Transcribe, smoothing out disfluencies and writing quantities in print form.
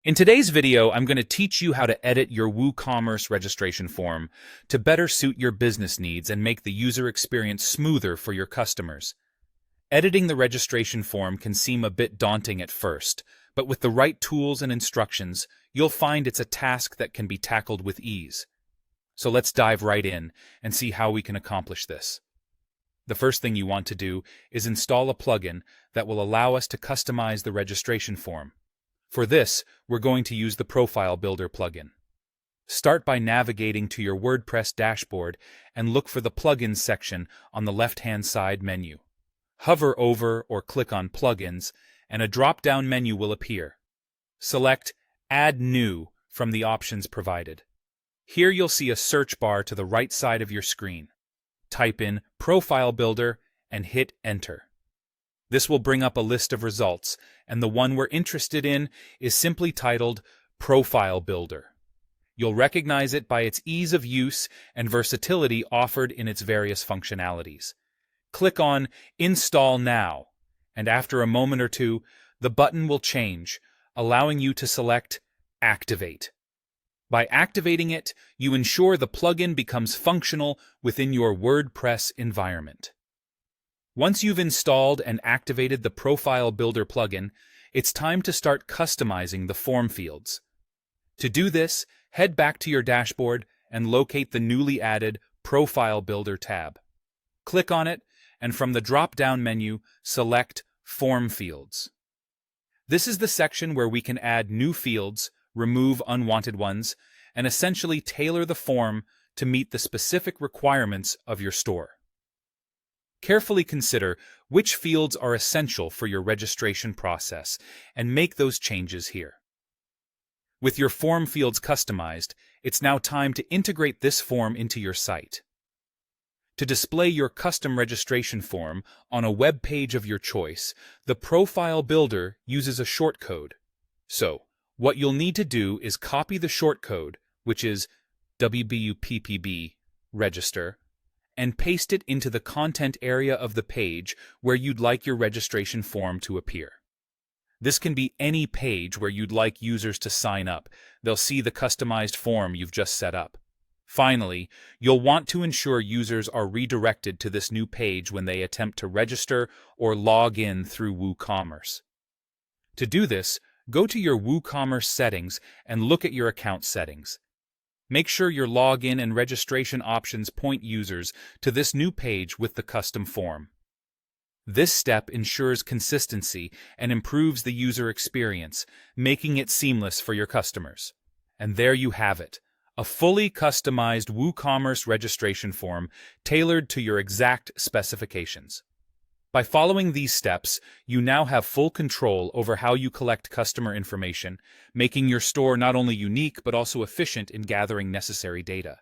In today's video, I'm going to teach you how to edit your WooCommerce registration form to better suit your business needs and make the user experience smoother for your customers. Editing the registration form can seem a bit daunting at first, but with the right tools and instructions, you'll find it's a task that can be tackled with ease. So let's dive right in and see how we can accomplish this. The first thing you want to do is install a plugin that will allow us to customize the registration form. For this, we're going to use the Profile Builder plugin. Start by navigating to your WordPress dashboard and look for the Plugins section on the left-hand side menu. Hover over or click on Plugins, and a drop-down menu will appear. Select Add New from the options provided. Here you'll see a search bar to the right side of your screen. Type in Profile Builder and hit Enter. This will bring up a list of results, and the one we're interested in is simply titled Profile Builder. You'll recognize it by its ease of use and versatility offered in its various functionalities. Click on Install Now, and after a moment or two, the button will change, allowing you to select Activate. By activating it, you ensure the plugin becomes functional within your WordPress environment. Once you've installed and activated the Profile Builder plugin, it's time to start customizing the form fields. To do this, head back to your dashboard and locate the newly added Profile Builder tab. Click on it, and from the drop-down menu, select Form Fields. This is the section where we can add new fields, remove unwanted ones, and essentially tailor the form to meet the specific requirements of your store. Carefully consider which fields are essential for your registration process and make those changes here. With your form fields customized, it's now time to integrate this form into your site. To display your custom registration form on a web page of your choice, the Profile Builder uses a shortcode. So, what you'll need to do is copy the shortcode, which is WBUPPB, register, and paste it into the content area of the page where you'd like your registration form to appear. This can be any page where you'd like users to sign up. They'll see the customized form you've just set up. Finally, you'll want to ensure users are redirected to this new page when they attempt to register or log in through WooCommerce. To do this, go to your WooCommerce settings and look at your account settings. Make sure your login and registration options point users to this new page with the custom form. This step ensures consistency and improves the user experience, making it seamless for your customers. And there you have it, a fully customized WooCommerce registration form tailored to your exact specifications. By following these steps, you now have full control over how you collect customer information, making your store not only unique but also efficient in gathering necessary data.